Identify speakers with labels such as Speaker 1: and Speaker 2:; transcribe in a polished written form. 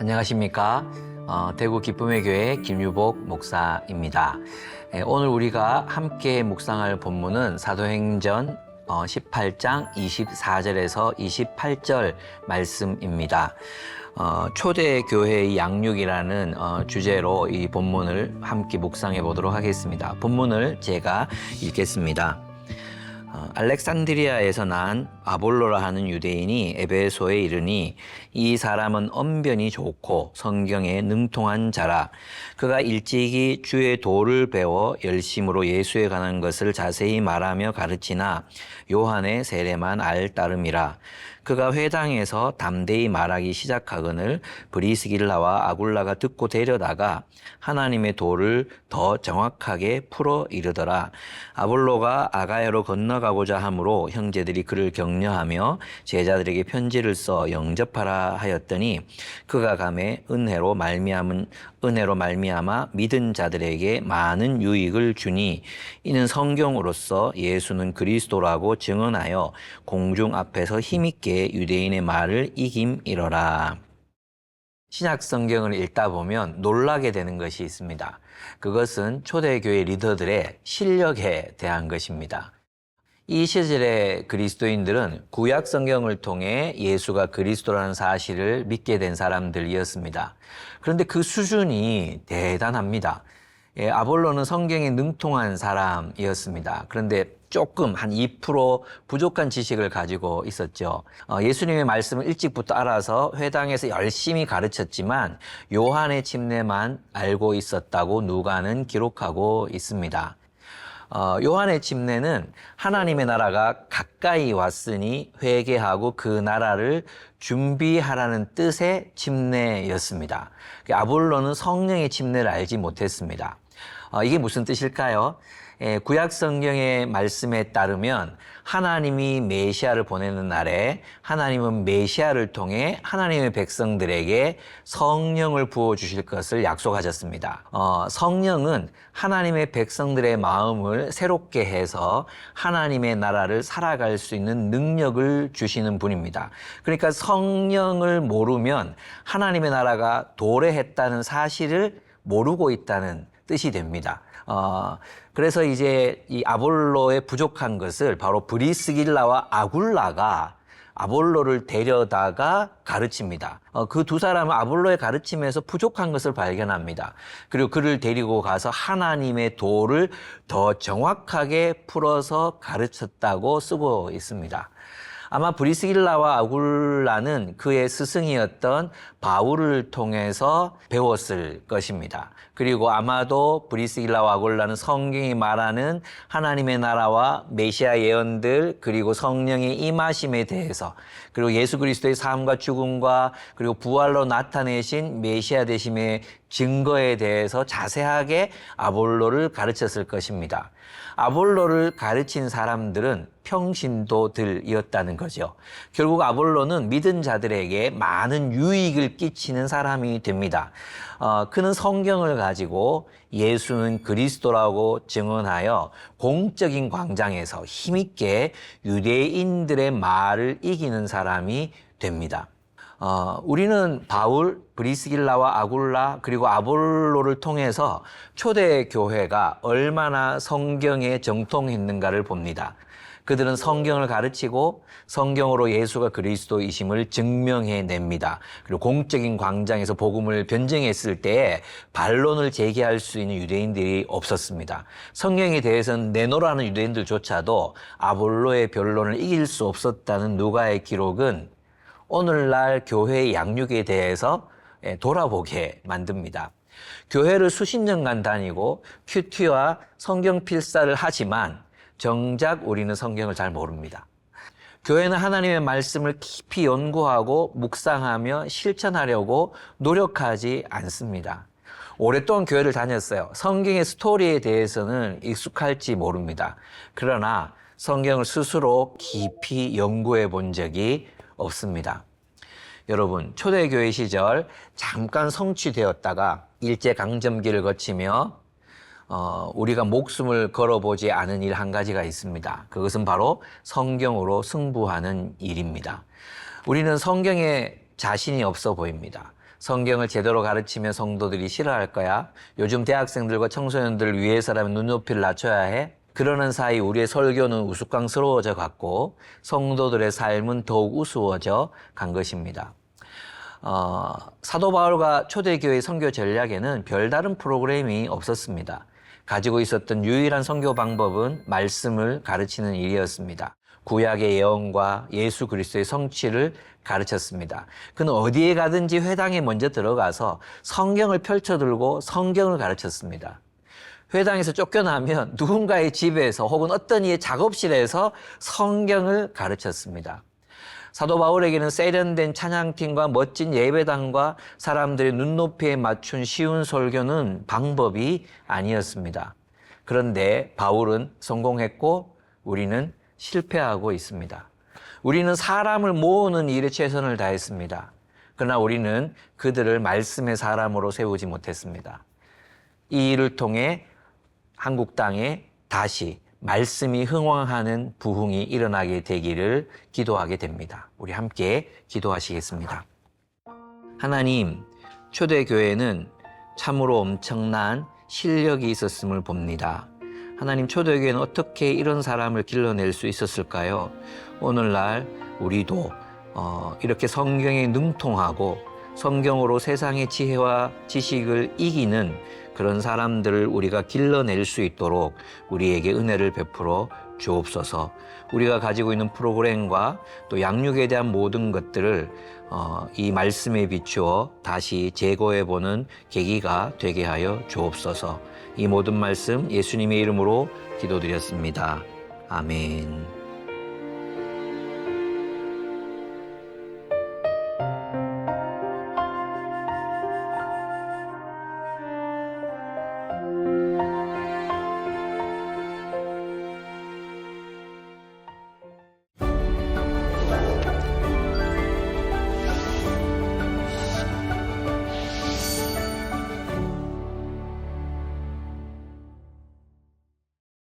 Speaker 1: 안녕하십니까. 대구 기쁨의 교회 김유복 목사입니다. 오늘 우리가 함께 묵상할 본문은 사도행전 18장 24절에서 28절 말씀입니다. 초대교회의 양육이라는 주제로 이 본문을 함께 묵상해 보도록 하겠습니다. 본문을 제가 읽겠습니다. 알렉산드리아에서 난 아볼로라 하는 유대인이 에베소에 이르니 이 사람은 언변이 좋고 성경에 능통한 자라. 그가 일찍이 주의 도를 배워 열심으로 예수에 관한 것을 자세히 말하며 가르치나 요한의 세례만 알 따름이라. 그가 회당에서 담대히 말하기 시작하거늘 브리스길라와 아굴라가 듣고 데려다가 하나님의 도를 더 정확하게 풀어 이르더라. 아볼로가 아가야로 건너가고자 하므로 형제들이 그를 격려하며 제자들에게 편지를 써 영접하라 하였더니 그가 가매 은혜로 말미암아 믿은 자들에게 많은 유익을 주니 이는 성경으로서 예수는 그리스도라고 증언하여 공중 앞에서 힘있게 유대인의 말을 이김이러라. 신약 성경을 읽다 보면 놀라게 되는 것이 있습니다. 그것은 초대교회 리더들의 실력에 대한 것입니다. 이 시절의 그리스도인들은 구약 성경을 통해 예수가 그리스도라는 사실을 믿게 된 사람들이었습니다. 그런데 그 수준이 대단합니다. 아볼로는 성경에 능통한 사람이었습니다. 그런데 조금 한 2% 부족한 지식을 가지고 있었죠. 예수님의 말씀을 일찍부터 알아서 회당에서 열심히 가르쳤지만 요한의 침례만 알고 있었다고 누가는 기록하고 있습니다. 요한의 침례는 하나님의 나라가 가까이 왔으니 회개하고 그 나라를 준비하라는 뜻의 침례였습니다. 아볼로는 성령의 침례를 알지 못했습니다. 이게 무슨 뜻일까요? 구약 성경의 말씀에 따르면 하나님이 메시아를 보내는 날에 하나님은 메시아를 통해 하나님의 백성들에게 성령을 부어주실 것을 약속하셨습니다. 성령은 하나님의 백성들의 마음을 새롭게 해서 하나님의 나라를 살아갈 수 있는 능력을 주시는 분입니다. 그러니까 성령을 모르면 하나님의 나라가 도래했다는 사실을 모르고 있다는 뜻이 됩니다. 그래서 이제 이 아볼로의 부족한 것을 바로 브리스길라와 아굴라가 아볼로를 데려다가 가르칩니다. 그 두 사람은 아볼로의 가르침에서 부족한 것을 발견합니다. 그리고 그를 데리고 가서 하나님의 도를 더 정확하게 풀어서 가르쳤다고 쓰고 있습니다. 아마 브리스길라와 아굴라는 그의 스승이었던 바울을 통해서 배웠을 것입니다. 그리고 아마도 브리스길라와 아굴라는 성경이 말하는 하나님의 나라와 메시아 예언들 그리고 성령의 임하심에 대해서 그리고 예수 그리스도의 삶과 죽음과 그리고 부활로 나타내신 메시아 되심의 증거에 대해서 자세하게 아볼로를 가르쳤을 것입니다. 아볼로를 가르친 사람들은 평신도들이었다는 거죠. 결국 아볼로는 믿은 자들에게 많은 유익을 끼치는 사람이 됩니다. 그는 성경을 가지고 예수는 그리스도라고 증언하여 공적인 광장에서 힘있게 유대인들의 말을 이기는 사람이 됩니다. 우리는 바울, 브리스길라와 아굴라 그리고 아볼로를 통해서 초대교회가 얼마나 성경에 정통했는가를 봅니다. 그들은 성경을 가르치고 성경으로 예수가 그리스도이심을 증명해냅니다. 그리고 공적인 광장에서 복음을 변증했을 때에 반론을 제기할 수 있는 유대인들이 없었습니다. 성경에 대해서는 내노라는 유대인들조차도 아볼로의 변론을 이길 수 없었다는 누가의 기록은 오늘날 교회의 양육에 대해서 돌아보게 만듭니다. 교회를 수십 년간 다니고 큐티와 성경 필사를 하지만 정작 우리는 성경을 잘 모릅니다. 교회는 하나님의 말씀을 깊이 연구하고 묵상하며 실천하려고 노력하지 않습니다. 오랫동안 교회를 다녔어요. 성경의 스토리에 대해서는 익숙할지 모릅니다. 그러나 성경을 스스로 깊이 연구해 본 적이 없습니다. 여러분, 초대교회 시절 잠깐 성취되었다가 일제강점기를 거치며 우리가 목숨을 걸어보지 않은 일 한 가지가 있습니다. 그것은 바로 성경으로 승부하는 일입니다. 우리는 성경에 자신이 없어 보입니다. 성경을 제대로 가르치면 성도들이 싫어할 거야. 요즘 대학생들과 청소년들을 위해서라면 눈높이를 낮춰야 해. 그러는 사이 우리의 설교는 우스꽝스러워져 갔고 성도들의 삶은 더욱 우스워져 간 것입니다. 사도 바울과 초대교회 선교 전략에는 별다른 프로그램이 없었습니다. 가지고 있었던 유일한 선교 방법은 말씀을 가르치는 일이었습니다. 구약의 예언과 예수 그리스도의 성취를 가르쳤습니다. 그는 어디에 가든지 회당에 먼저 들어가서 성경을 펼쳐들고 성경을 가르쳤습니다. 회당에서 쫓겨나면 누군가의 집에서 혹은 어떤 이의 작업실에서 성경을 가르쳤습니다. 사도 바울에게는 세련된 찬양팀과 멋진 예배당과 사람들의 눈높이에 맞춘 쉬운 설교는 방법이 아니었습니다. 그런데 바울은 성공했고 우리는 실패하고 있습니다. 우리는 사람을 모으는 일에 최선을 다했습니다. 그러나 우리는 그들을 말씀의 사람으로 세우지 못했습니다. 이 일을 통해 한국 땅에 다시 말씀이 흥왕하는 부흥이 일어나게 되기를 기도하게 됩니다. 우리 함께 기도하시겠습니다. 하나님, 초대교회는 참으로 엄청난 실력이 있었음을 봅니다. 하나님, 초대교회는 어떻게 이런 사람을 길러낼 수 있었을까요? 오늘날 우리도 이렇게 성경에 능통하고 성경으로 세상의 지혜와 지식을 이기는 그런 사람들을 우리가 길러낼 수 있도록 우리에게 은혜를 베풀어 주옵소서. 우리가 가지고 있는 프로그램과 또 양육에 대한 모든 것들을 이 말씀에 비추어 다시 재고해보는 계기가 되게 하여 주옵소서. 이 모든 말씀 예수님의 이름으로 기도드렸습니다. 아멘.